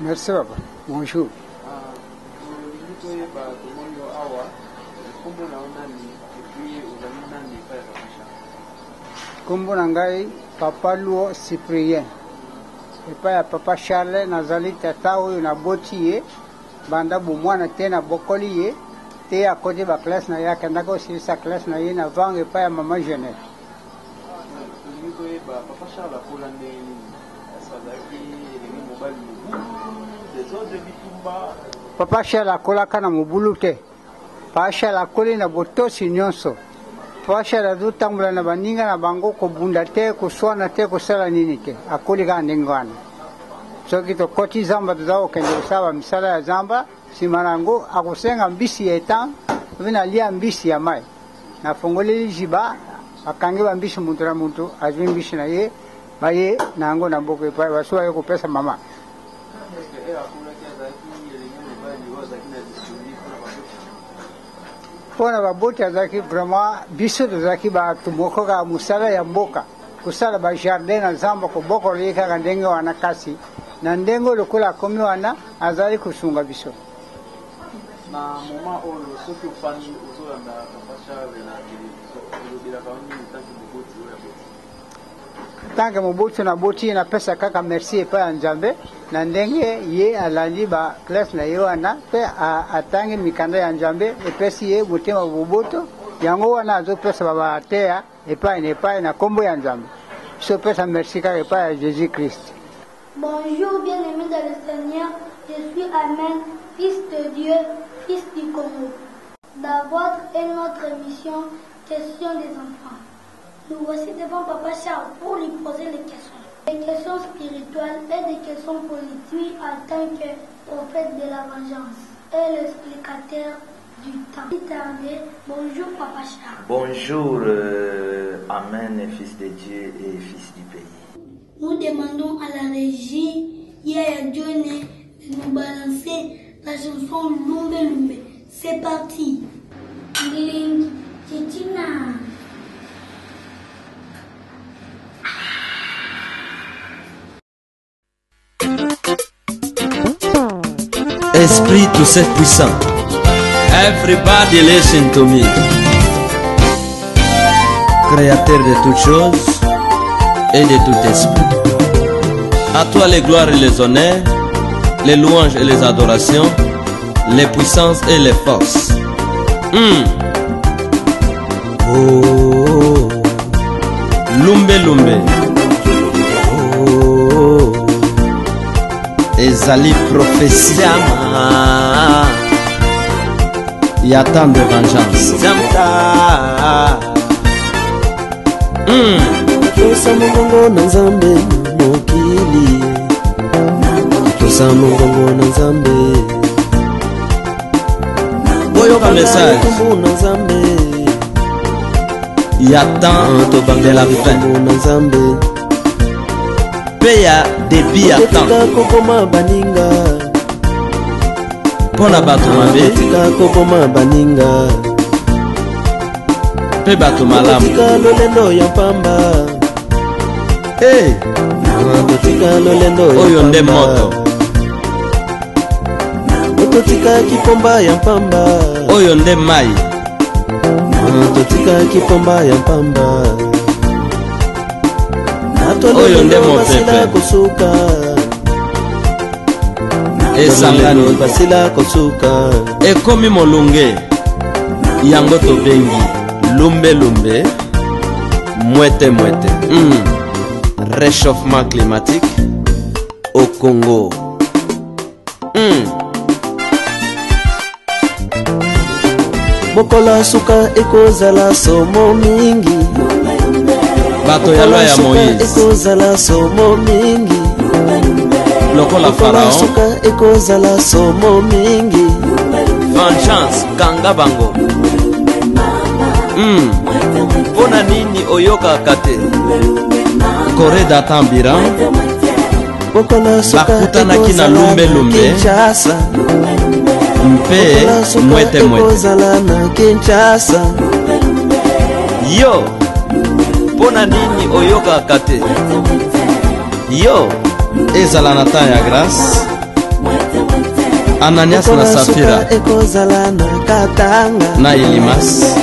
Merci papa. Bonjour. Kombo nangai papa Luo Cyprien. Et pas papa Charles nazali tata oyo na botiye banda bomwana tena bokoliye te à côté ba classe na ya kanda ko si sa classe na ye na vange pa ya mama Jeanette. Papa Charles akolande asadaki elingi mobali desordre bitumba. Papa Charles akolaka na mobulu te. Papa Charles akoli na botosi nyonso. Papa Charles azotambola na baninga na bango kobunda te koswana te kosala nini te akoli ka ndenge wana. Soki tokoti zamba tozala kokende kosala misala ya zamba nsima nango akosenga mbisi ya etan ape nalia mbisi ya mai nafongoleli jiba akangi bambisi muntu na muntu azwi mbisi na ye baye na yango na mboka epai basuwa ye kopesa mama. Mpona baboti azalaki vraiment biso tozalaki bato moko kaka mosala ya mboka kosala bajardin na zamba kobokola ye kaka ndenge wana kasi na ndenge lokola akomi wana azali kosunga biso. Na moment oyo soki ofandi ozolanda Papa Charles na elobelaka nini tanke moboti oyo aboti? Tanke moboti na boti napesa kaka merci epai ya Nzambe na ndenge ye alandi ba classe na ye wana mpe atangi mikanda ya Nzambe epesi ye motema boboto yango wana azopesa babateya epai na epai na kombo ya Nzambe biso pesa merci kaka epai ya Jésus Christ. Bonjour bien-aimés dans le Seigneur, je suis Amen, fils de Dieu, fils du Congo. Dans votre et notre émission, question des enfants. Nous voici devant Papa Charles pour lui poser les questions. Des questions spirituelles et des questions politiques en tant que prophète de la vengeance et l'explicateur du temps. Bonjour Papa Charles. Bonjour Amen, fils de Dieu et fils du pays. Nous demandons à la régie Yaya Dione de nous balancer la chanson Lumbe Lumbe. C'est parti. Link Titina. Esprit tout seul puissant. Everybody listen to me. Créateur de toutes choses et de tout esprit. À toi les gloires et les honneurs, les louanges et les adorations, les puissances et les forces. Oh, Lumbe Lumbe. Oh, ezali prophétie. Il y a tant de vengeance. Tosa mongongo na Nzambe mokili. Tosa mongongo na Nzambe. Boyoka message. Il y a tant de la fin. Paye à débit à temps. Pona bato mabe. Pe bato malamu. Hey, oyo nde moto. Oyo nde mai. Oyo nde mopepe. Esangani ekomi molunge. Yango tobengi Lumbe Lumbe. Mwete mwete. Réchauffement climatique au Congo. Mokola suka ekozala somo mingi. Bato ya loi ya Moïse ekozala somo mingi. Lokola Pharaon suka ekozala somo mingi. Vengeance kanga bango. Pona nini oyoka kate Kore datambira bakutanaki na Lumbe Lumbe mpe mwete mwete. Yo pona nini oyoka kate yo ezala na temps ya grâce Ananias na Safira ekozala na katanga na Elimas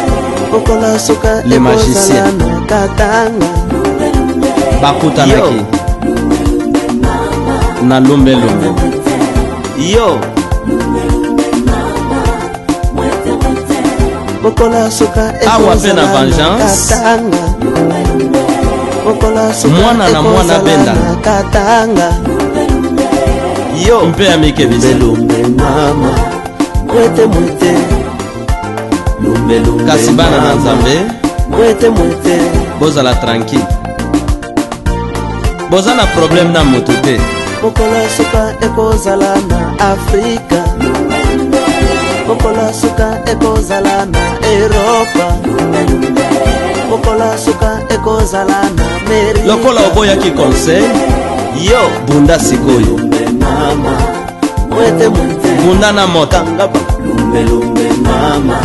Pokola suka les magiciens na katanga bakutanaki na lumbe yo Pokola suka awa pe na vengeance Pokola suka mwana na mwana benda katanga yo mpe ya mikebisi mama mwete mwete lumbe kasi bana na Nzambe mwete mwete bozala tranquille boza na problème na moto te Pokola suka ekozala na Afrika Pokola suka ekozala na Europa Pokola suka ekozala na Amerika lokola oboyaki conseil yo bunda sikoyo mama mwete mwete bunda na moto kangaba lumbe mama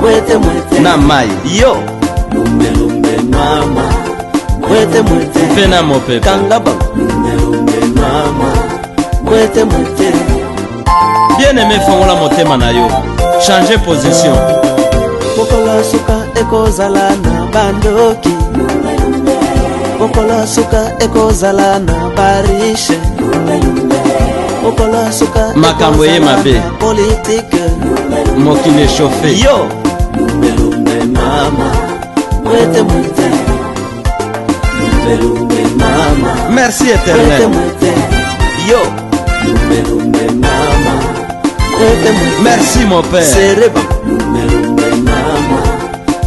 mwete mwete na mai yo lumbe mama mwete mwete mpe na mopepe kangaba lumbe mama mwete mwete bien aimé fongola motema na yo changer position Pokola suka ekozala na bandoki Pokola suka ekozala na barishe Pokola suka makambo ye mabe politique mokili échauffé yo lumbe mama mwete mwete lumbe mama merci mwete éternel mwete yo lumbe mama mwete mwete merci mon père sereba lumbe mama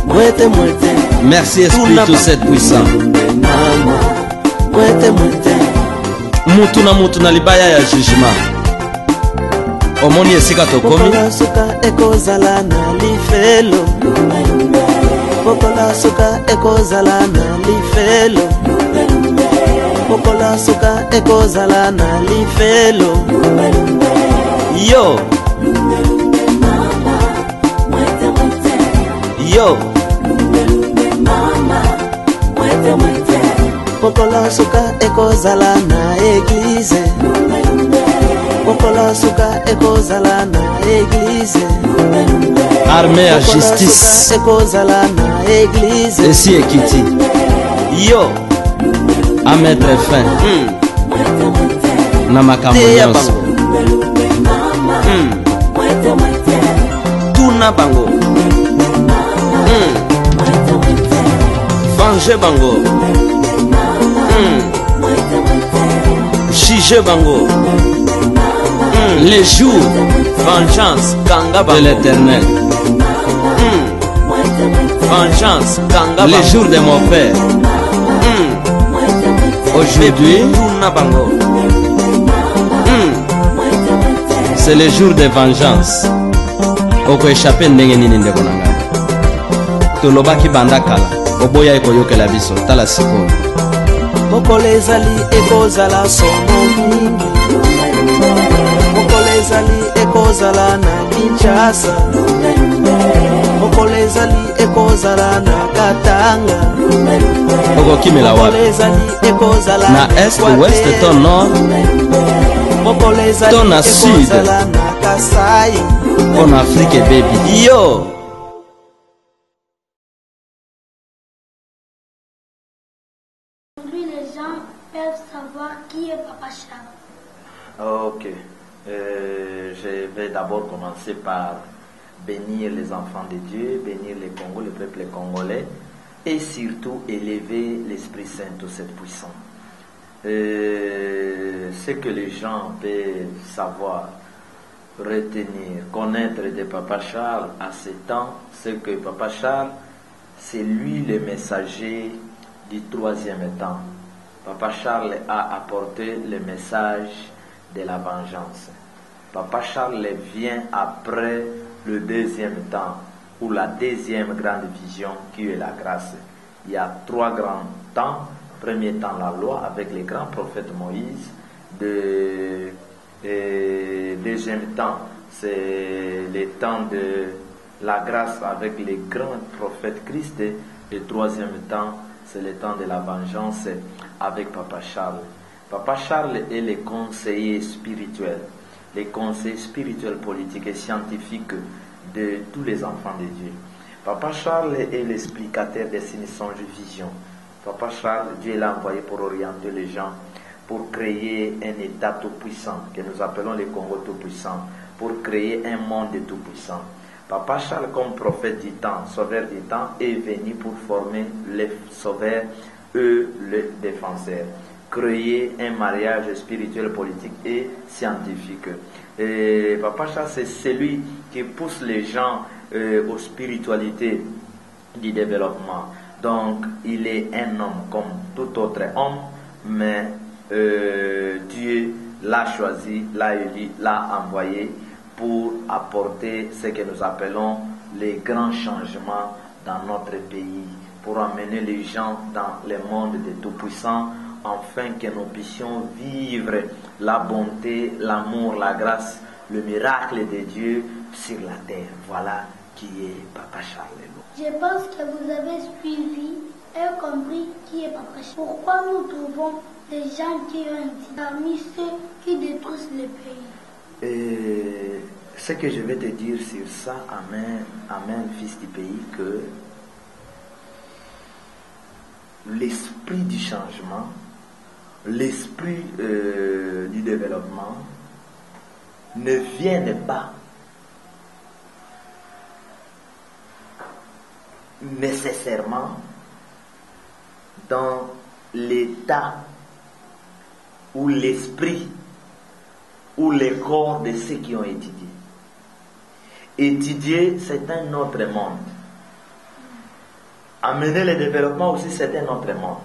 mwete mwete merci esprit tout cette puissant mama mwete mwete mutu na mutu na libaya ya jugement omoni esika tokomi Pokola suka ekozala na lifelo Pokola suka ekozala na lifelo Pokola suka ekozala na lifelo yo yo Pokola suka ekozala na église Pokola suka ekozala na église armée ya Pokola justice suka ekozala na église esi ekiti yo a mettre fin na makambo teya nyonso bango tuna bango venger bango juger bango les jours vengeance kanga de bango l'éternel vengeance kanga les bango jours de mon père aujourd'hui tuna bango c'est le jour de vengeance okoéchappe ndenge nini ndeko na ngai tolobaki banda kala oboya ekoyokela biso tala sikoyo mokolo ezali ekozala somo mingi mokolo ezali ekozala na Kinshasa mokolo ezali ekozala na Katanga okokimela mokolo wapi ezali ekozala na est ouest to nord mokolo ezali to na sud ekozala na Kasai mpo na afrike ebebi yo Aujourd'hui, les gens peuvent savoir qui est Papa Charles. Ok. Je vais d'abord commencer par bénir les enfants de Dieu, bénir les Congos, le peuple congolais, et surtout élever l'Esprit Saint, tout cette puissant. Ce que les gens peuvent savoir, retenir, connaître de Papa Charles à ce temps, c'est que Papa Charles, c'est lui le messager du troisième temps. Papa Charles a apporté le message de la vengeance. Papa Charles vient après le deuxième temps, ou la deuxième grande vision qui est la grâce. Il y a trois grands temps. Premier temps, la loi avec les grands prophètes Moïse. Deuxième temps, c'est le temps de la grâce avec les grands prophètes Christ. Et troisième temps, c'est le temps de la vengeance avec Papa Charles. Papa Charles est le conseiller spirituel. les conseils spirituels, politiques et scientifiques de tous les enfants de Dieu. Papa Charles est l'explicateur des signes, songes, visions. Papa Charles, Dieu l'a envoyé pour orienter les gens, pour créer un État tout-puissant, que nous appelons le Congo tout-puissant, pour créer un monde tout-puissant. Papa Charles, comme prophète du temps, sauveur du temps, est venu pour former les sauveurs, eux, les défenseurs. Créer un mariage spirituel, politique et scientifique. Et Papa Charles, c'est celui qui pousse les gens aux spiritualités du développement. Donc, il est un homme comme tout autre homme, mais Dieu l'a choisi, l'a élu, l'a envoyé pour apporter ce que nous appelons les grands changements dans notre pays, pour amener les gens dans le monde des tout-puissants, afin que nous puissions vivre la bonté, l'amour, la grâce, le miracle de Dieu sur la terre. Voilà qui est Papa Charles. Je pense que vous avez suivi et compris qui est Papa Charles. Pourquoi nous trouvons des gens qui ont dit parmi ceux qui détruisent le pays? Et ce que je vais te dire sur ça, amen, fils du pays, que l'esprit du changement, l'esprit du développement ne viennent pas nécessairement dans l'état ou l'esprit ou le corps de ceux qui ont étudié. Étudier, c'est un autre monde. Amener le développement aussi, c'est un autre monde.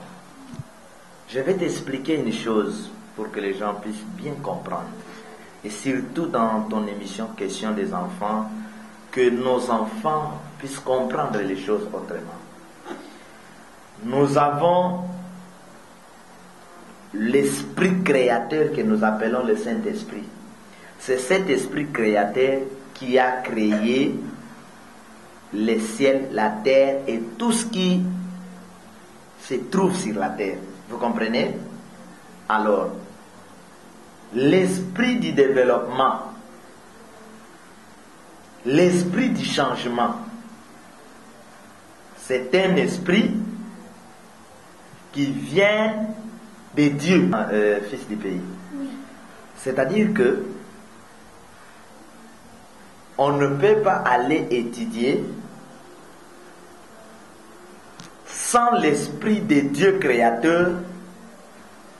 Je vais t'expliquer une chose pour que les gens puissent bien comprendre. Et surtout dans ton émission Question des enfants, que nos enfants puissent comprendre les choses autrement. Nous avons l'esprit créateur que nous appelons le Saint-Esprit. C'est cet esprit créateur qui a créé le ciel, la terre et tout ce qui se trouve sur la terre. Vous comprenez? Alors, l'esprit du développement, l'esprit du changement, c'est un esprit qui vient de Dieu, fils du pays. C'est-à-dire que on ne peut pas aller étudier sans l'esprit de Dieu créateur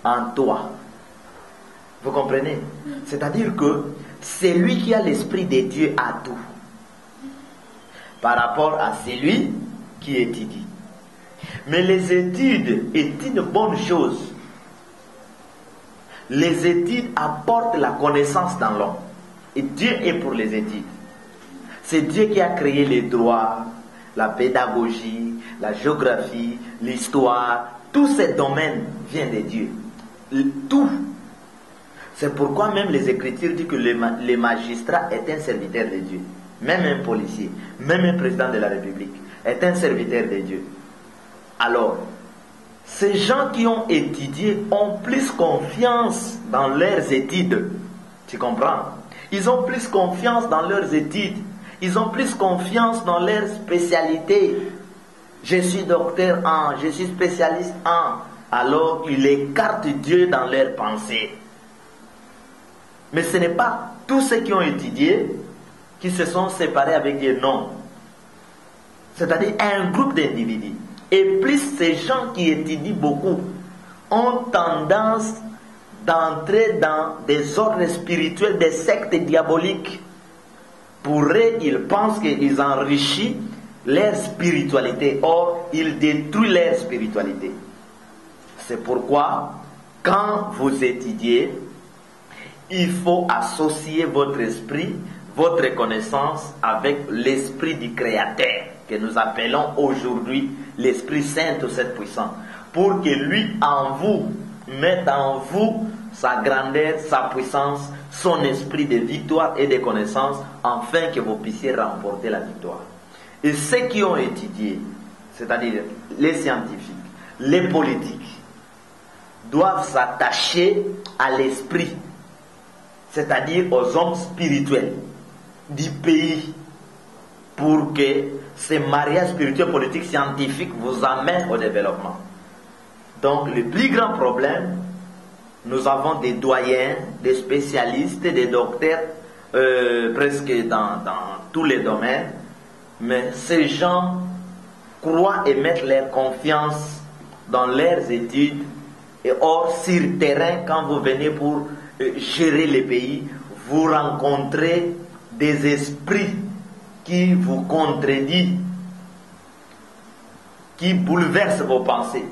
en toi. Vous comprenez? C'est-à-dire que c'est lui qui a l'esprit de Dieu à tout, par rapport à celui qui étudie. Mais les études est une bonne chose. Les études apportent la connaissance dans l'homme. Et Dieu est pour les études. C'est Dieu qui a créé les droits, la pédagogie, la géographie, l'histoire. Tous ces domaines viennent de Dieu. Tout. C'est pourquoi même les Écritures disent que le magistrat est un serviteur de Dieu. Même un policier, même un président de la République est un serviteur de Dieu. Alors, ces gens qui ont étudié ont plus confiance dans leurs études. Tu comprends? Ils ont plus confiance dans leurs études. Ils ont plus confiance dans leur spécialité. Je suis docteur en, je suis spécialiste en. Alors, ils écartent Dieu dans leurs pensées. Mais ce n'est pas tous ceux qui ont étudié qui se sont séparés avec Dieu, non. C'est-à-dire un groupe d'individus. Et plus ces gens qui étudient beaucoup ont tendance d'entrer dans des ordres spirituels, des sectes diaboliques. Pour eux, ils pensent qu'ils enrichissent leur spiritualité. Or, ils détruisent leur spiritualité. C'est pourquoi, quand vous étudiez, il faut associer votre esprit, votre connaissance avec l'esprit du Créateur, que nous appelons aujourd'hui l'Esprit Saint ou Saint Puissant, pour que lui en vous mette en vous sa grandeur, sa puissance, son esprit de victoire et de connaissance, afin que vous puissiez remporter la victoire. Et ceux qui ont étudié, c'est-à-dire les scientifiques, les politiques, doivent s'attacher à l'esprit c'est-à-dire aux hommes spirituels du pays, pour que ces mariages spirituels, politiques, scientifiques vous amènent au développement. Donc le plus grand problème, nous avons des doyens, des spécialistes, des docteurs, presque dans tous les domaines, mais ces gens croient et mettent leur confiance dans leurs études, et or sur terrain, quand vous venez pour gérer les pays, vous rencontrez des esprits qui vous contredisent, qui bouleversent vos pensées.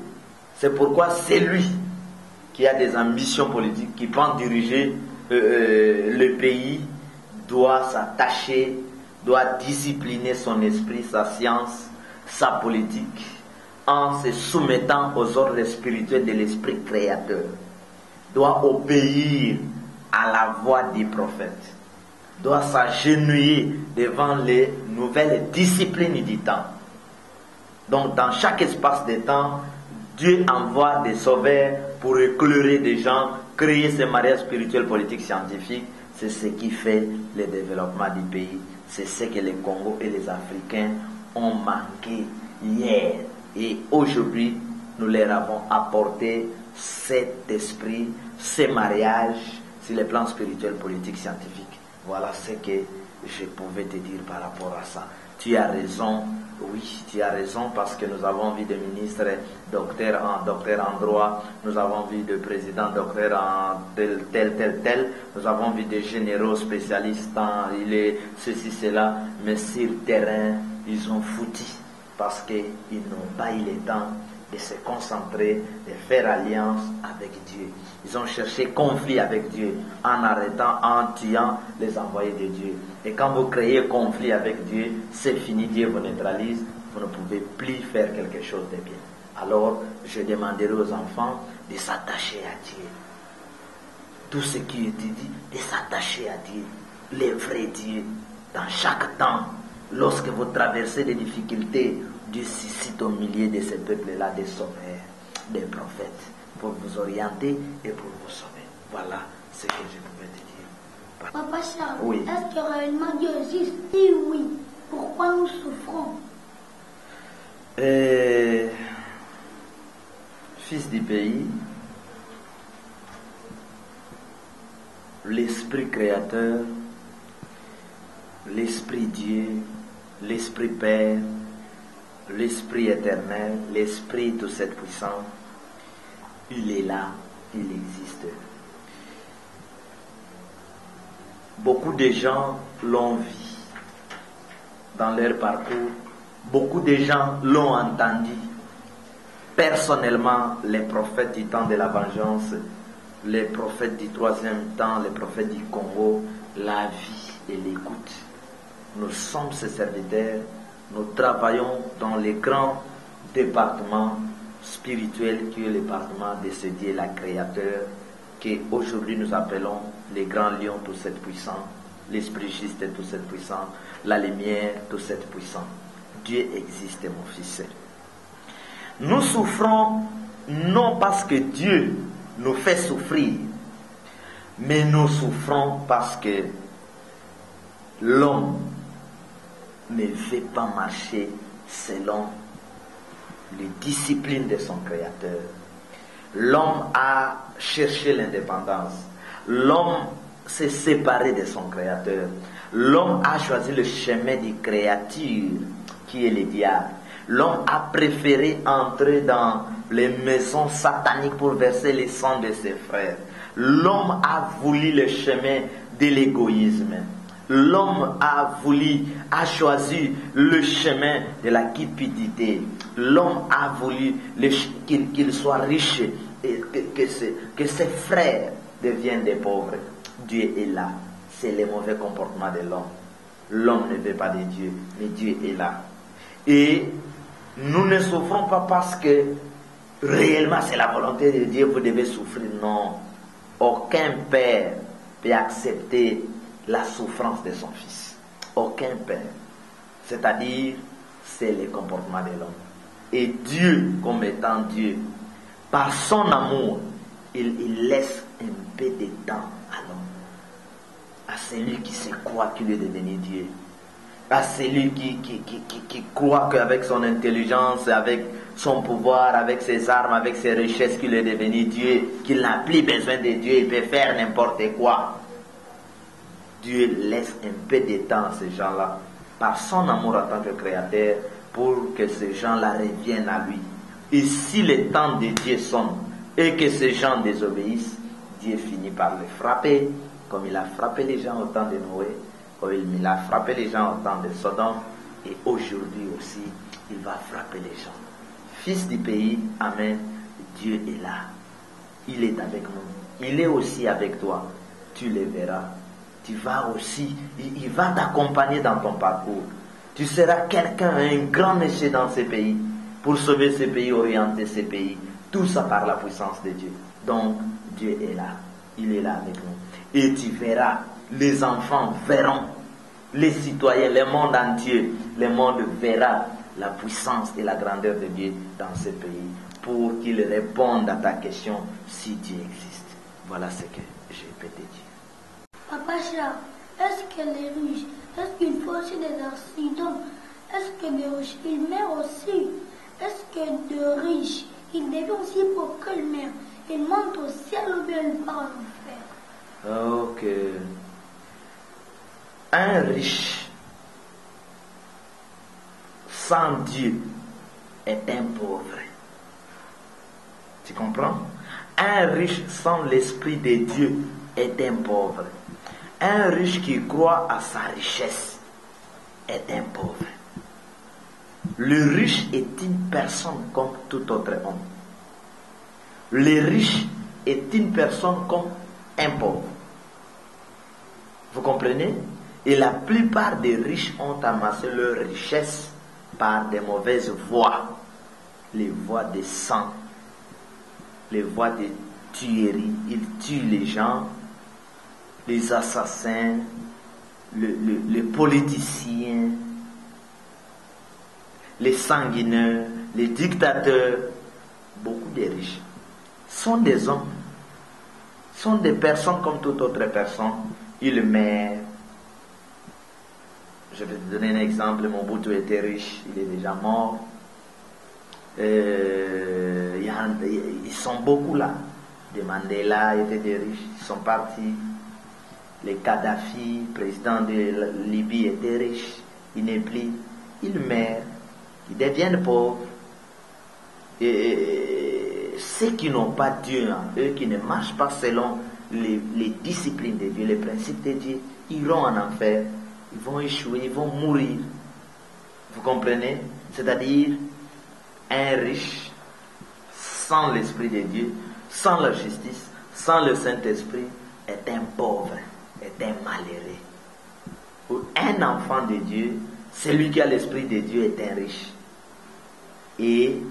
C'est pourquoi celui qui a des ambitions politiques, qui pense diriger le pays, doit s'attacher, doit discipliner son esprit, sa science, sa politique, en se soumettant aux ordres spirituels de l'esprit créateur, doit obéir à la voix des prophètes, doit s'agenouiller devant les nouvelles disciplines du temps. Donc dans chaque espace de temps, Dieu envoie des sauveurs pour éclairer des gens, créer ces mariages spirituels, politiques, scientifiques. C'est ce qui fait le développement du pays. C'est ce que les Congos et les Africains ont manqué hier. Et aujourd'hui, nous leur avons apporté cet esprit, ces mariages sur les plans spirituels, politiques, scientifiques. Voilà ce que je pouvais te dire par rapport à ça. Tu as raison, oui, tu as raison, parce que nous avons vu des ministres docteurs en droit, nous avons vu des présidents docteurs en tel, nous avons vu des généraux spécialistes en ceci, cela, mais sur le terrain, ils ont foutu, parce qu'ils n'ont pas eu le temps de se concentrer, de faire alliance avec Dieu. Ils ont cherché conflit avec Dieu en arrêtant, en tuant les envoyés de Dieu. Et quand vous créez conflit avec Dieu, c'est fini, Dieu vous neutralise, vous ne pouvez plus faire quelque chose de bien. Alors, je demanderai aux enfants de s'attacher à Dieu. Tout ce qui est dit, de s'attacher à Dieu, le vrai Dieu, dans chaque temps. Lorsque vous traversez des difficultés, Dieu suscite au milieu de ces peuples-là des sauveurs, des prophètes, pour vous orienter et pour vous sauver. Voilà ce que je pouvais te dire. Papa Charles, oui. Est-ce que réellement Dieu existe? Si oui, pourquoi nous souffrons? Fils du pays, l'esprit créateur, l'esprit Dieu, l'esprit Père, l'esprit éternel, l'esprit de cette puissance, il est là, il existe. Beaucoup de gens l'ont vu dans leur parcours, beaucoup de gens l'ont entendu. Personnellement, les prophètes du temps de la vengeance, les prophètes du troisième temps, les prophètes du Congo, la vie et l'écoute. Nous sommes ses serviteurs, nous travaillons dans les grands départements spirituels qui est le département de ce Dieu, la créateur, qu'aujourd'hui nous appelons les grands lions, tout cette puissant, l'esprit juste, tout cette puissant, la lumière, tout cette puissant. Dieu existe, mon fils. Nous souffrons non parce que Dieu nous fait souffrir, mais nous souffrons parce que l'homme ne veut pas marcher selon les disciplines de son créateur. L'homme a cherché l'indépendance. L'homme s'est séparé de son créateur. L'homme a choisi le chemin de créature qui est le diable. L'homme a préféré entrer dans les maisons sataniques pour verser le sang de ses frères. L'homme a voulu le chemin de l'égoïsme. L'homme a choisi le chemin de la cupidité. L'homme a voulu qu'il soit riche et que ses frères deviennent des pauvres. Dieu est là. C'est le mauvais comportement de l'homme. L'homme ne veut pas de Dieu, mais Dieu est là. Et nous ne souffrons pas parce que réellement c'est la volonté de Dieu, vous devez souffrir. Non. Aucun père peut accepter la souffrance de son fils. Aucun père. C'est-à-dire, c'est le comportement de l'homme. Et Dieu, comme étant Dieu, par son amour, il laisse un peu de temps à l'homme celui qui se croit qu'il est devenu Dieu, à celui qui croit qu'avec son intelligence, avec son pouvoir, avec ses armes, avec ses richesses, qu'il est devenu Dieu, qu'il n'a plus besoin de Dieu, il peut faire n'importe quoi. Dieu laisse un peu de temps à ces gens-là, par son amour en tant que créateur, pour que ces gens-là reviennent à lui. Et si le temps de Dieu sonne et que ces gens désobéissent, Dieu finit par les frapper, comme il a frappé les gens au temps de Noé, comme il a frappé les gens au temps de Sodome, et aujourd'hui aussi, il va frapper les gens. Fils du pays, amen, Dieu est là. Il est avec nous. Il est aussi avec toi. Tu le verras. Tu vas aussi, il va t'accompagner dans ton parcours. Tu seras quelqu'un, un grand monsieur dans ce pays, pour sauver ce pays, orienter ce pays. Tout ça par la puissance de Dieu. Donc, Dieu est là. Il est là avec nous. Et tu verras, les enfants verront, les citoyens, le monde entier, le monde verra la puissance et la grandeur de Dieu dans ce pays, pour qu'il réponde à ta question si Dieu existe. Voilà ce que je peux te dire. Papa Charles, est-ce que les riches, est-ce qu'il faut aussi des accidents? Est-ce que les riches, ils meurent aussi? Est-ce que de riches, ils deviennent aussi pour qu'ils meurent? Ils montent au ciel ou bien ils partent en enfer? Ok. Un riche sans Dieu est un pauvre. Tu comprends? Un riche sans l'esprit de Dieu est un pauvre. Un riche qui croit à sa richesse est un pauvre. Le riche est une personne comme tout autre homme. Le riche est une personne comme un pauvre. Vous comprenez? Et la plupart des riches ont amassé leur richesse par des mauvaises voies. Les voies de sang, les voies de tuerie. Ils tuent les gens, les assassins, les politiciens, les sanguinaires, les dictateurs. Beaucoup de riches sont des hommes, sont des personnes comme toute autre personne. Ils meurent. Je vais te donner un exemple. Mobutu était riche, il est déjà mort. Ils sont beaucoup là. Des Mandela étaient des riches, ils sont partis. Les Kadhafi, président de la Libye, étaient riches, il n'est plus. Ils meurent, ils deviennent pauvres. Et ceux qui n'ont pas Dieu en eux, qui ne marchent pas selon les disciplines de Dieu, les principes de Dieu, iront en enfer. Ils vont échouer, ils vont mourir. Vous comprenez? C'est-à-dire, un riche, sans l'Esprit de Dieu, sans la justice, sans le Saint-Esprit, est un pauvre, est un malheureux. Un enfant de Dieu, celui qui a l'Esprit de Dieu, est un riche. Et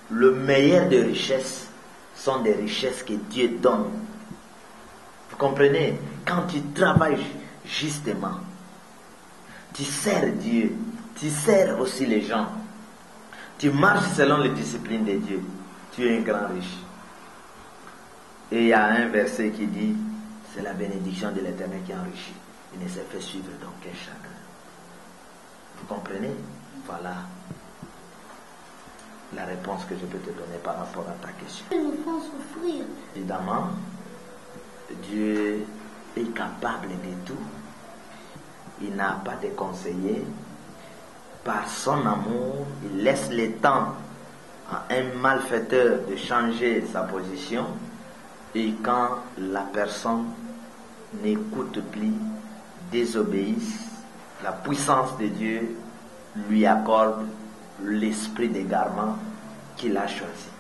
le meilleur des richesses sont des richesses que Dieu donne. Vous comprenez? Quand tu travailles justement, tu sers Dieu, tu sers aussi les gens, tu marches selon les disciplines de Dieu, tu es un grand riche. Et il y a un verset qui dit, c'est la bénédiction de l'Éternel qui enrichit, il ne se fait suivre d'aucun chagrin. Vous comprenez? Voilà la réponse que je peux te donner par rapport à ta question. Ils nous font souffrir. Évidemment, Dieu est capable de tout. Il n'a pas de conseiller. Par son amour, il laisse le temps à un malfaiteur de changer sa position. Et quand la personne n'écoute plus, désobéisse, la puissance de Dieu lui accorde l'esprit d'égarement qu'il a choisi.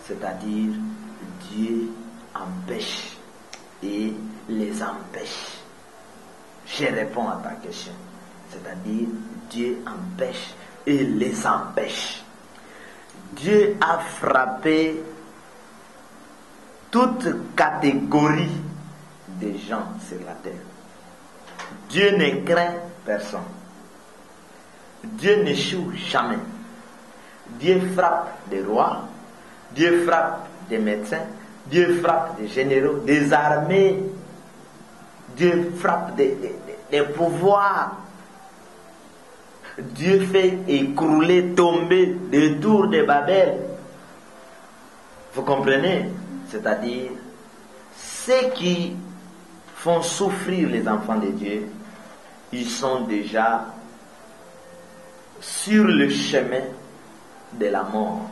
C'est-à-dire, Dieu empêche et les empêche. Je réponds à ta question. C'est-à-dire, Dieu empêche et les empêche. Dieu a frappé toute catégorie de gens sur la terre. Dieu ne craint personne. Dieu n'échoue jamais. Dieu frappe des rois, Dieu frappe des médecins, Dieu frappe des généraux, des armées, Dieu frappe des pouvoirs. Dieu fait écrouler, tomber les tours de Babel. Vous comprenez? C'est-à-dire, ceux qui font souffrir les enfants de Dieu, ils sont déjà sur le chemin de la mort,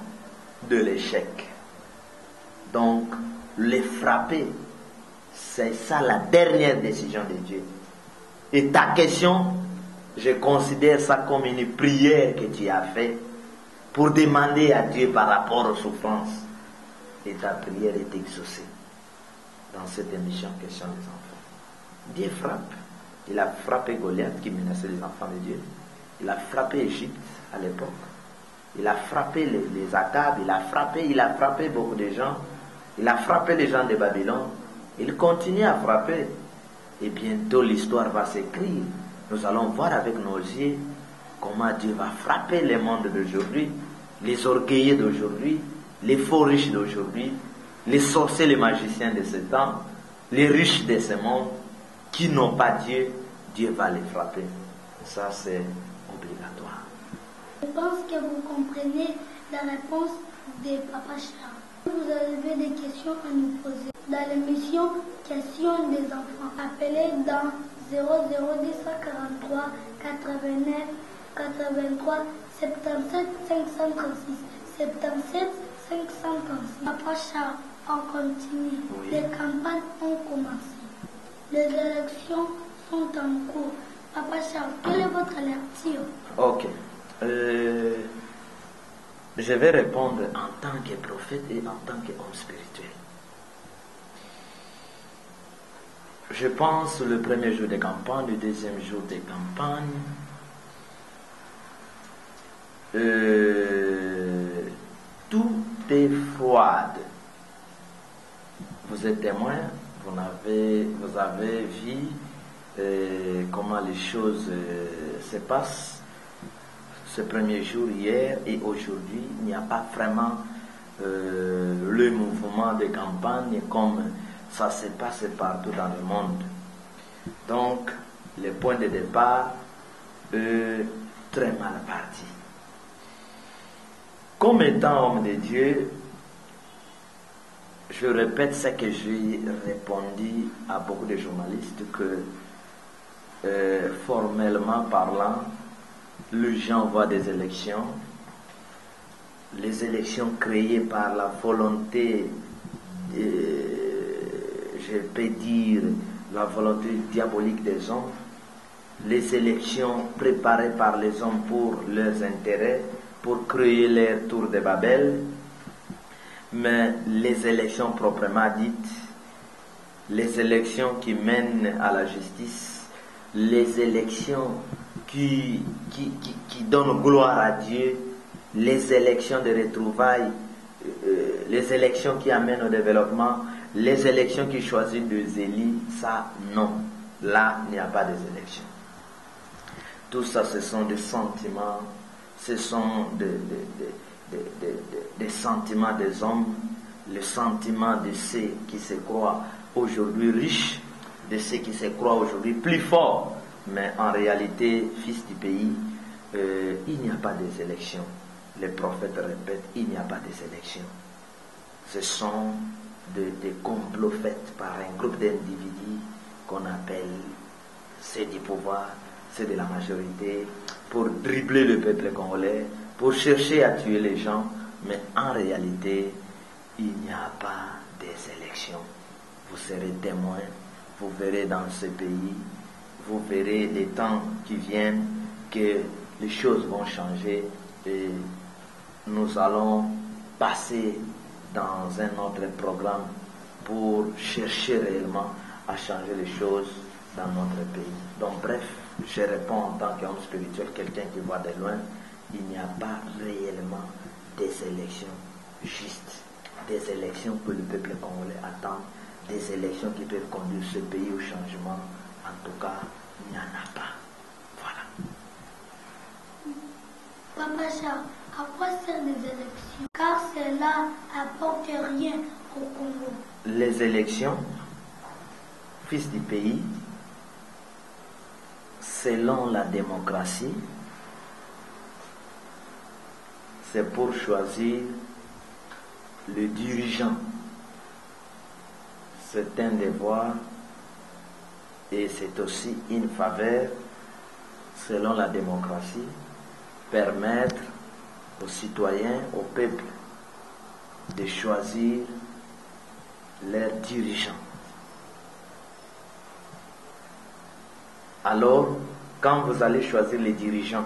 de l'échec. Donc, les frapper, c'est ça la dernière décision de Dieu. Et ta question, je considère ça comme une prière que tu as faite pour demander à Dieu par rapport aux souffrances. Et ta prière est exaucée dans cette émission Question des enfants. Dieu frappe. Il a frappé Goliath qui menaçait les enfants de Dieu. Il a frappé Égypte à l'époque. Il a frappé les Akab. Il a frappé beaucoup de gens. Il a frappé les gens de Babylone. Il continue à frapper. Et bientôt l'histoire va s'écrire. Nous allons voir avec nos yeux comment Dieu va frapper les mondes d'aujourd'hui, les orgueilleux d'aujourd'hui, les faux riches d'aujourd'hui, les sorciers, les magiciens de ce temps, les riches de ce monde qui n'ont pas Dieu, Dieu va les frapper. Ça, c'est obligatoire. Je pense que vous comprenez la réponse de Papa Charles. Vous avez des questions à nous poser. Dans l'émission Questions des enfants, appelez dans 00243 89 83 77 536 77 536. Papa Charles, on continue. Oui. Les campagnes ont commencé. Les élections sont en cours. Papa Charles, quelle est votre lecture? Ok. Je vais répondre en tant que prophète et en tant qu'homme spirituel. Je pense le premier jour de campagne, le deuxième jour de campagne, tout est froide. Vous êtes témoin, vous avez vu comment les choses se passent. Ce premier jour, hier et aujourd'hui, il n'y a pas vraiment le mouvement de campagne comme ça se passe partout dans le monde. Donc, le point de départ est très mal parti. Comme étant homme de Dieu, je répète ce que j'ai répondu à beaucoup de journalistes que, formellement parlant, les gens voient des élections, les élections créées par la volonté, je peux dire, la volonté diabolique des hommes, les élections préparées par les hommes pour leurs intérêts, pour créer leur tour de Babel, mais les élections proprement dites, les élections qui mènent à la justice, les élections qui donnent gloire à Dieu, les élections de retrouvailles, les élections qui amènent au développement, les élections qui choisissent des élus, ça non. Là, il n'y a pas des élections. Tout ça, ce sont des sentiments, ce sont des sentiments des hommes, les sentiments de ceux qui se croient aujourd'hui riches, de ceux qui se croient aujourd'hui plus forts. Mais en réalité, fils du pays, il n'y a pas des élections. Les prophètes répètent, il n'y a pas des élections. Ce sont des complots faits par un groupe d'individus qu'on appelle c'est du pouvoir, c'est de la majorité, pour dribbler le peuple congolais, pour chercher à tuer les gens. Mais en réalité, il n'y a pas des élections. Vous serez témoins, vous verrez dans ce pays, vous verrez des temps qui viennent que les choses vont changer et nous allons passer dans un autre programme pour chercher réellement à changer les choses dans notre pays. Donc bref, je réponds en tant qu'homme spirituel, quelqu'un qui voit de loin, il n'y a pas réellement des élections justes, des élections que le peuple congolais attend, des élections qui peuvent conduire ce pays au changement. En tout cas, il n'y en a pas. Voilà. Papa Charles, à quoi servent les élections? Car cela n'apporte rien au Congo. Les élections fils du pays, selon la démocratie, c'est pour choisir le dirigeant. C'est un devoir et c'est aussi une faveur, selon la démocratie, permettre aux citoyens, au peuple, de choisir leurs dirigeants. Alors, quand vous allez choisir les dirigeants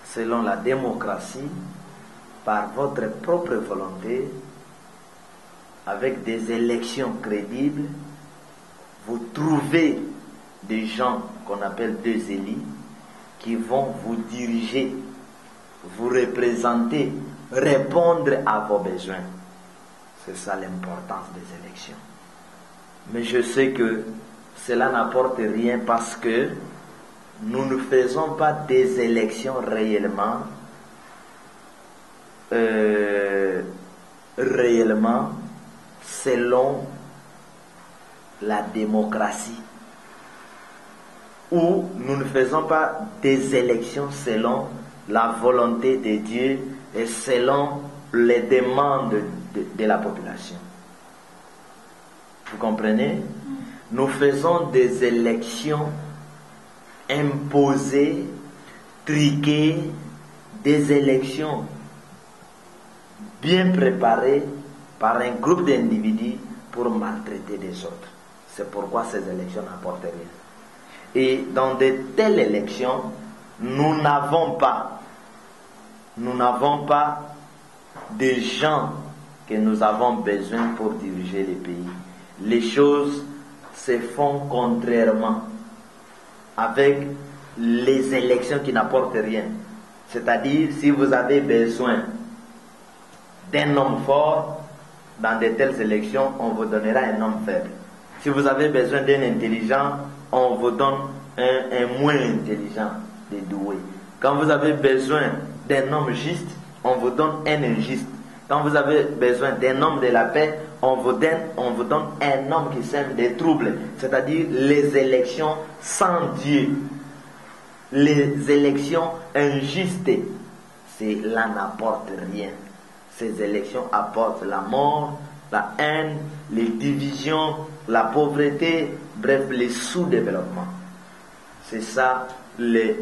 selon la démocratie, par votre propre volonté, avec des élections crédibles, vous trouvez des gens qu'on appelle des élus qui vont vous diriger, vous représenter, répondre à vos besoins. C'est ça l'importance des élections. Mais je sais que cela n'apporte rien parce que nous ne faisons pas des élections réellement selon la démocratie, ou nous ne faisons pas des élections selon la volonté de Dieu et selon les demandes de la population. Vous comprenez? Nous faisons des élections imposées, triquées, des élections bien préparées par un groupe d'individus pour maltraiter les autres. C'est pourquoi ces élections n'apportent rien. Et dans de telles élections, nous n'avons pas des gens que nous avons besoin pour diriger les pays. Les choses se font contrairement avec les élections qui n'apportent rien. C'est-à-dire, si vous avez besoin d'un homme fort, dans de telles élections, on vous donnera un homme faible. Si vous avez besoin d'un intelligent, on vous donne un moins intelligent, des doués. Quand vous avez besoin d'un homme juste, on vous donne un injuste. Quand vous avez besoin d'un homme de la paix, on vous donne un homme qui sème des troubles. C'est-à-dire les élections sans Dieu, les élections injustes, cela n'apporte rien. Ces élections apportent la mort, la haine, les divisions, la pauvreté, bref, les sous-développements. C'est ça les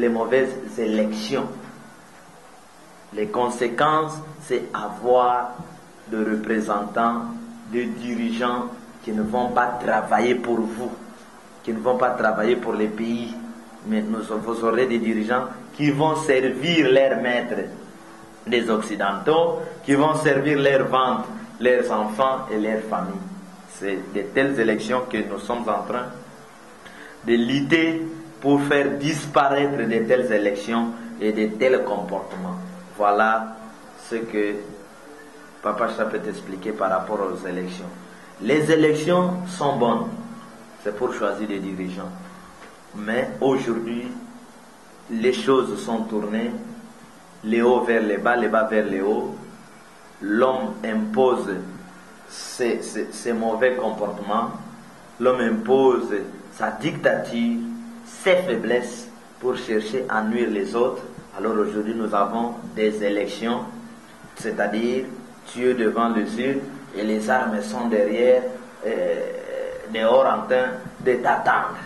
mauvaises élections. Les conséquences, c'est avoir des représentants, des dirigeants qui ne vont pas travailler pour vous, qui ne vont pas travailler pour les pays, mais vous aurez des dirigeants qui vont servir leurs maîtres, les Occidentaux, qui vont servir leurs ventes, leurs enfants et leurs familles. C'est de telles élections que nous sommes en train de lutter pour faire disparaître de telles élections et de tels comportements. Voilà ce que Papa Charles peut expliquer par rapport aux élections. Les élections sont bonnes, c'est pour choisir des dirigeants. Mais aujourd'hui, les choses sont tournées, les hauts vers les bas vers les hauts. L'homme impose ses mauvais comportements, l'homme impose sa dictature, ses faiblesses pour chercher à nuire les autres. Alors aujourd'hui, nous avons des élections, c'est-à-dire tu es devant les yeux et les armes sont derrière, dehors en train de t'attendre.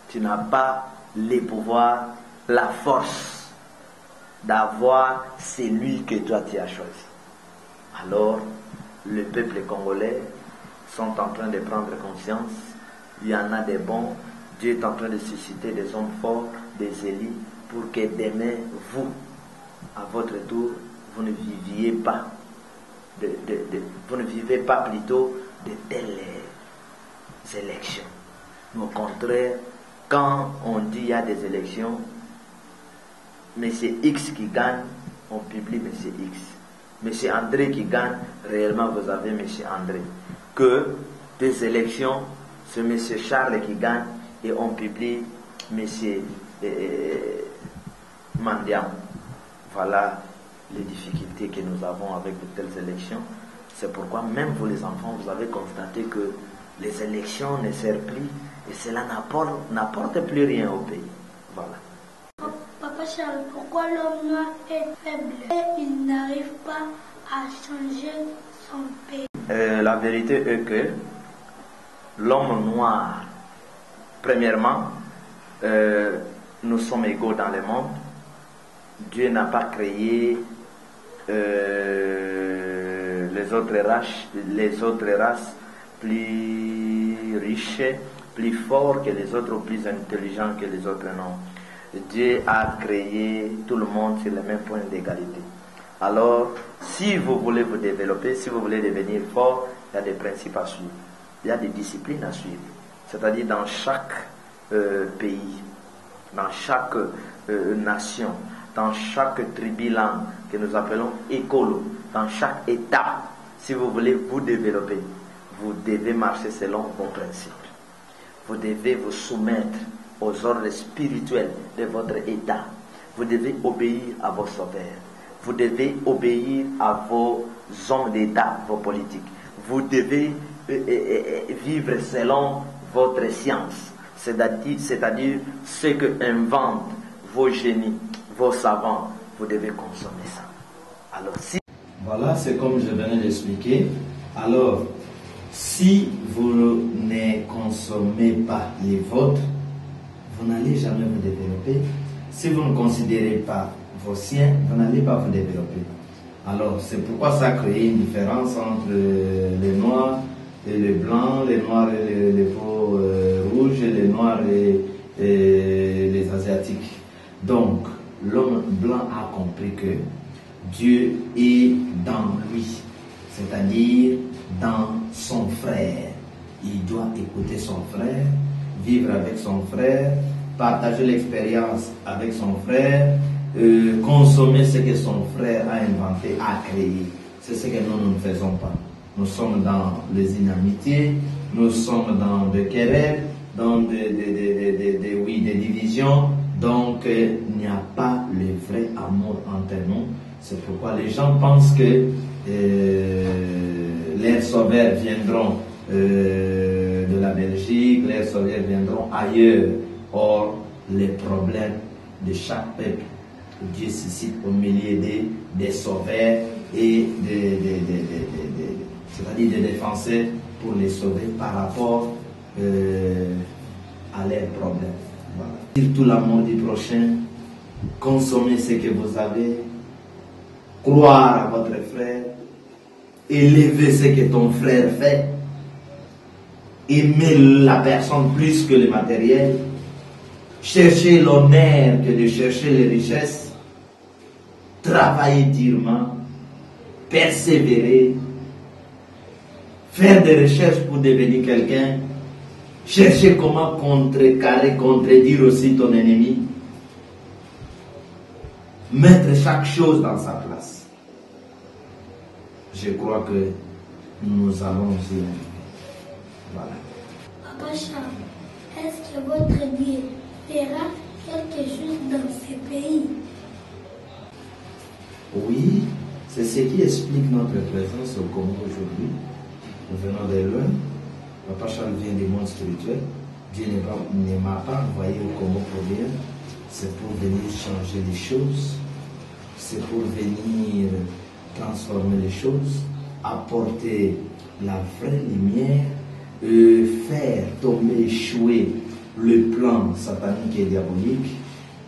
Tu n'as pas les pouvoirs, la force d'avoir celui que toi tu as choisi. Alors, le peuple congolais sont en train de prendre conscience. Il y en a des bons. Dieu est en train de susciter des hommes forts, des élus, pour que demain, vous, à votre tour, vous ne viviez pas, vous ne vivez pas plutôt de telles élections. Au contraire, quand on dit il y a des élections, M. X qui gagne, on publie M. X. M. André qui gagne, réellement vous avez M. André. Que des élections, c'est M. Charles qui gagne et on publie M. Mandiam. Voilà les difficultés que nous avons avec de telles élections. C'est pourquoi même vous les enfants, vous avez constaté que les élections ne servent plus et cela n'apporte plus rien au pays. Voilà. Papa Charles, pourquoi l'homme noir est faible et il n'arrive pas à changer son pays? La vérité est que l'homme noir, premièrement, nous sommes égaux dans le monde. Dieu n'a pas créé les autres races plus riches, plus forts que les autres, plus intelligents que les autres, non. Dieu a créé tout le monde sur le même point d'égalité. Alors, si vous voulez vous développer, si vous voulez devenir fort, il y a des principes à suivre. Il y a des disciplines à suivre. C'est-à-dire dans chaque pays, dans chaque nation, dans chaque tribu langue que nous appelons écolo, dans chaque état, si vous voulez vous développer, vous devez marcher selon vos principes. Vous devez vous soumettre aux ordres spirituels de votre état. Vous devez obéir à vos sauveurs. Vous devez obéir à vos hommes d'état, vos politiques. Vous devez vivre selon votre science, c'est-à-dire ce que inventent vos génies, vos savants. Vous devez consommer ça. Alors si... Voilà, c'est comme je venais d'expliquer. Alors, si vous ne consommez pas les vôtres, vous n'allez jamais vous développer. Si vous ne considérez pas vos siens, vous n'allez pas vous développer. Alors, c'est pourquoi ça a créé une différence entre les noirs et les blancs, les noirs et les peaux rouges, et les noirs et les asiatiques. Donc, l'homme blanc a compris que Dieu est dans lui, c'est-à-dire dans son frère. Il doit écouter son frère, vivre avec son frère, partager l'expérience avec son frère, consommer ce que son frère a inventé, a créé. C'est ce que nous ne faisons pas. Nous sommes dans les inamitiés, nous sommes dans des querelles, dans des divisions. Donc, il n'y a pas le vrai amour entre nous. C'est pourquoi les gens pensent que les sauveurs viendront de la Belgique, les sauveurs viendront ailleurs. Or, les problèmes de chaque peuple, Dieu suscite au milieu des sauveurs et c'est-à-dire des défenseurs pour les sauver par rapport à leurs problèmes. Voilà. Tout l'amour du prochain, consommer ce que vous avez, croire à votre frère, élever ce que ton frère fait, aimer la personne plus que le matériel, chercher l'honneur que de chercher les richesses, travailler durement, persévérer, faire des recherches pour devenir quelqu'un, chercher comment contrecarrer, contredire aussi ton ennemi, mettre chaque chose dans sa place. Je crois que nous allons y arriver. Voilà. Papa Charles, est-ce que votre Dieu fera quelque chose dans ce pays? Oui, c'est ce qui explique notre présence au Congo aujourd'hui. Nous venons de loin. Papa Charles vient du monde spirituel. Dieu ne m'a pas envoyé au Congo pour rien. C'est pour venir changer les choses. C'est pour venir transformer les choses, apporter la vraie lumière, faire tomber, échouer le plan satanique et diabolique,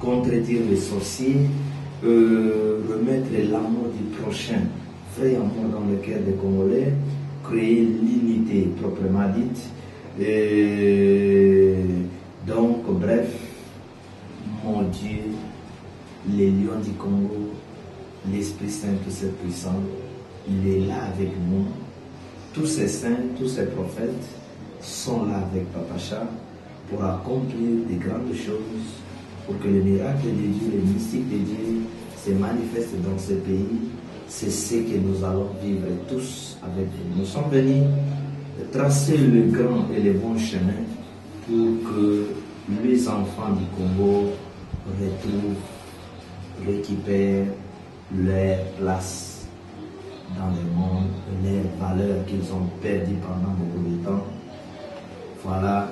contredire les sorciers, remettre l'amour du prochain, vrai amour dans le cœur des Congolais, créer l'unité proprement dite. Donc, bref, mon Dieu, les lions du Congo, l'Esprit Saint, tous ces puissants, il est là avec nous. Tous ces saints, tous ces prophètes sont là avec Papa Charles pour accomplir des grandes choses, pour que le miracle de Dieu, le mystique de Dieu se manifeste dans ce pays. C'est ce que nous allons vivre tous avec vous. Nous sommes venus tracer le grand et le bon chemin pour que les enfants du Congo récupèrent leur place dans le monde, les valeurs qu'ils ont perdues pendant beaucoup de temps. Voilà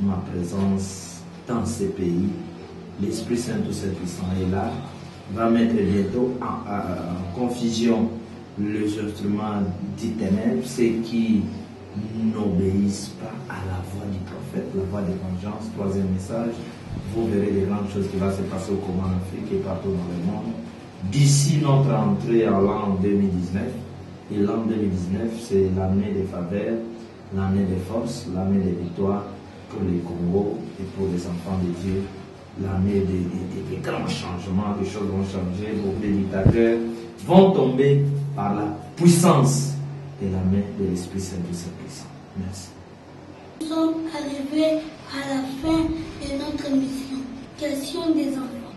ma présence dans ces pays. L'Esprit Saint tout cet puissant est là, va mettre bientôt en confusion les instruments du ténèbres, ceux qui n'obéissent pas à la voix du prophète, la voix de vengeance. Troisième message, vous verrez les grandes choses qui vont se passer au Congo, en Afrique et partout dans le monde. D'ici notre entrée en l'an 2019, et l'an 2019 c'est l'année des faveurs, l'année des forces, l'année des victoires pour les Congos et pour les enfants de Dieu, l'année des grands changements, des choses vont changer, beaucoup de dictateurs vont tomber par la puissance et la main de l'Esprit Saint de sa puissance. Merci. Nous sommes arrivés à la fin de notre mission. Question des enfants.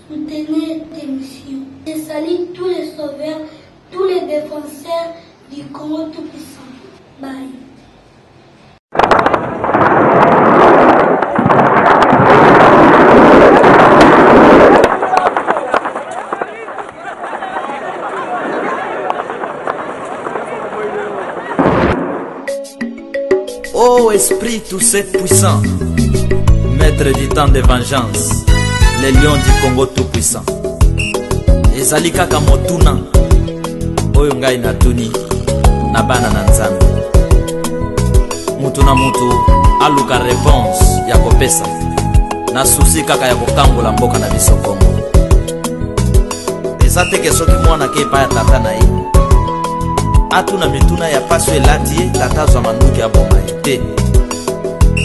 Soutenez tes missions. Je salue tous les sauveurs, tous les défenseurs du Congo Tout-Puissant. Bye. Ô Esprit tout seul puissant, maître du temps de vengeance, les lions du Congo tout puissant. Ezali kaka motuna oyo ngai natuni na bana na nzambe. Mutu na mutu aluka réponse ya kopesa na susi kaka ya kokangola mboka na biso Congo. Eza teke soki mwana ke pa ya tata na ye atuna mituna ya paso elati ye tata zwa manduki ya boma ye te.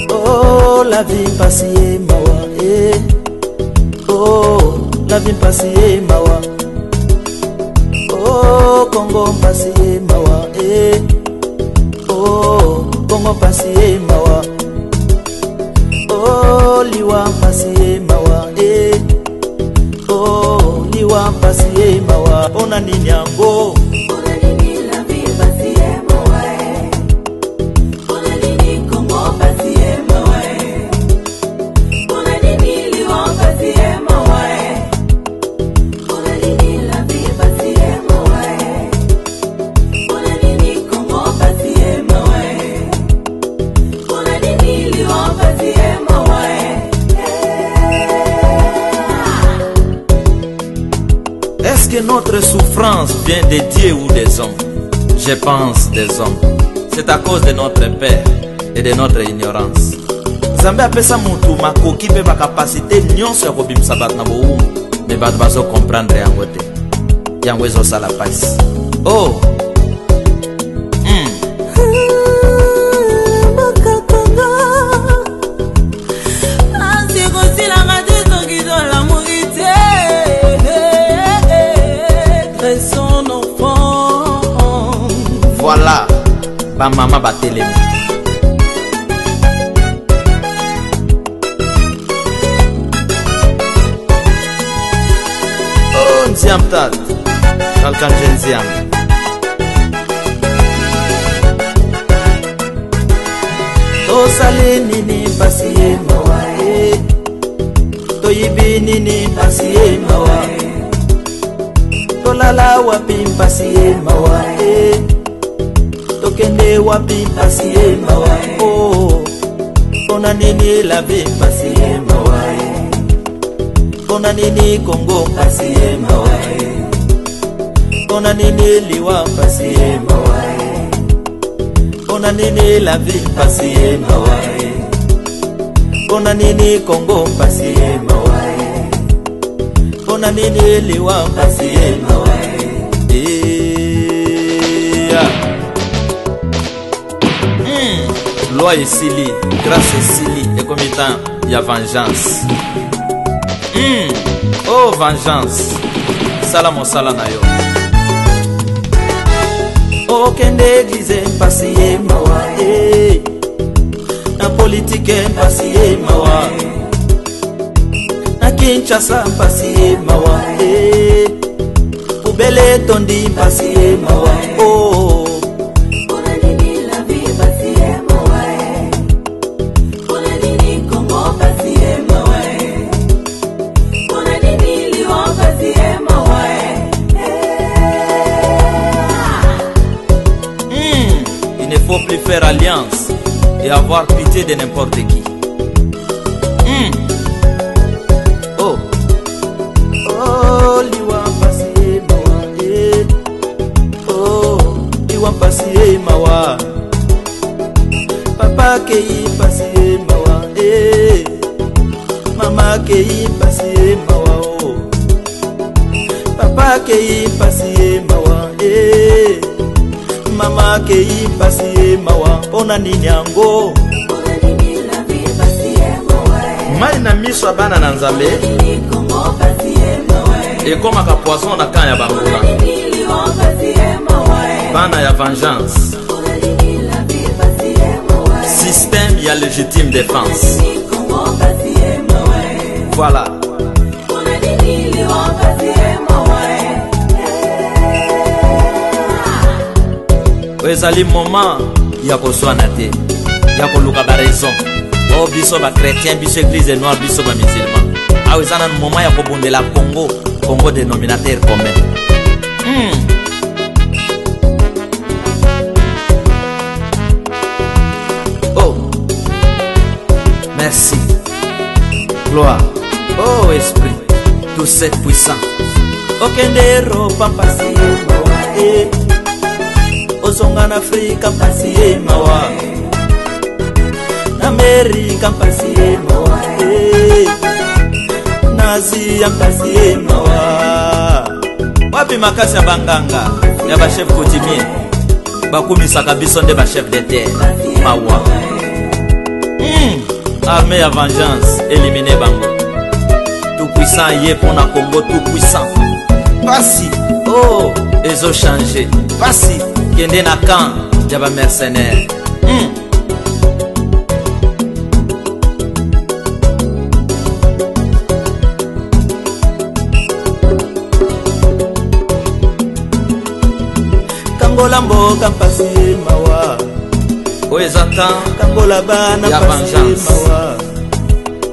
Oh, la vie passée mawa, eh. Oh, la vie passée mawa. Oh, Congo passé mawa, eh. Oh, Congo passé mawa. Oh, liwa passé mawa, eh. Oh, liwa passé mawa. Ona nini yango? Est-ce que notre souffrance vient des dieux ou des hommes? Je pense des hommes. C'est à cause de notre peur et de notre ignorance. Nzambe apesa mutu makoki pe ba capacité nyonso ya kobimisa bato na boumu, mais bato bazo comprendre yango te. Yango ezosala pasi. Oh, voilà, ba maman ba télé. Oh, nziam tat, kalkan jenziam. Tosali nini pasiye mawa, eh. Toyibi nini pasiye mawa. Tolala wapi pasiye mawa, eh. Tokende wapi pasiye mawa, oh. Kona nini la vie pasiye mawa, kona nini Congo pasiye mawa, kona nini liwa pasiye mawa, kona nini la vie pasiye mawa, kona nini Congo pasiye mawa, kona nini liwa pasiye mawa. Loi et Sili, grâce et Sili, et comme étant, il y a vengeance. Oh, vengeance. Salamo salanayo. Oh, kende église pasiye mawa, eh. Na politique pasiye mawa. Na Kinshasa pasiye mawa, eh. Poubele tondi pasiye mawa, oh. faire alliance et avoir pitié de n'importe qui. Oh. Oh, liwa pasi mawa, oh, liwa pasi mawa. Papa kei pasi mawa, mama kei pasi mawa, oh. Papa kei pasi mawa, mama kei pasi mawa. Pona nini yango? Mai na miso abana na nzambe ekomaka poison na kan ya bambula bana ya vengeance système ya légitime défense. Voilà. Ezali moment ya koswana te ya koluka ba raison. Oh, biso ba chrétien, biso église noire, biso ba musulman. Ah, ils ont un moment ya kobondela Congo, Congo dénominateur commun. Oh, merci. Gloire. Oh, esprit, tout cette puissant. Okendero papa si mawa, Ozonga na Afrika pasi mawa. Amerika pasi mawa, Nazi pasi mawa. Wapi makasi ya banganga ya ba chef coutumier bakumisaka biso nde ba chef de terre mawa. Armée ya vengeance éliminer bango. Tout puissant yé pour na Congo tout puissant. Pasi oh ezo changer. Pasi kende na camp ya ba mercenaires. Kangola mboka pasi mawa, Oezatan kangola bana ya pasi vengeance. mawa.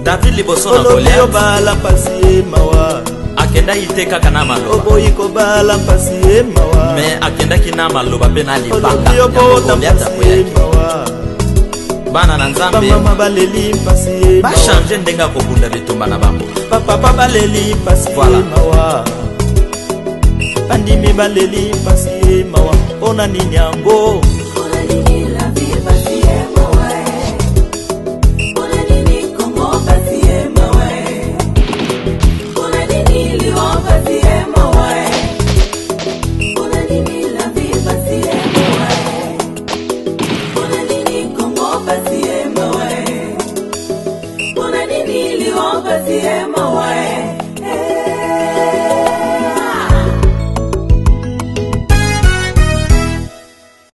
David liboso na Olobio Goliath bala pasi mawa, akenda iteka kana maloba oboyiko bala pasi mawa. mais akendaki na maloba pe na libanga Olobio ya bota Goliath pasi akoyaki. mawa, Bana na Nzambe bamama baleli pasi mawa, bachange ndenge ya kobunda bitumba na bango. bapapa baleli pasi Voilà. mawa, bandimi baleli pasi mawa. Ona nini yango? Mawa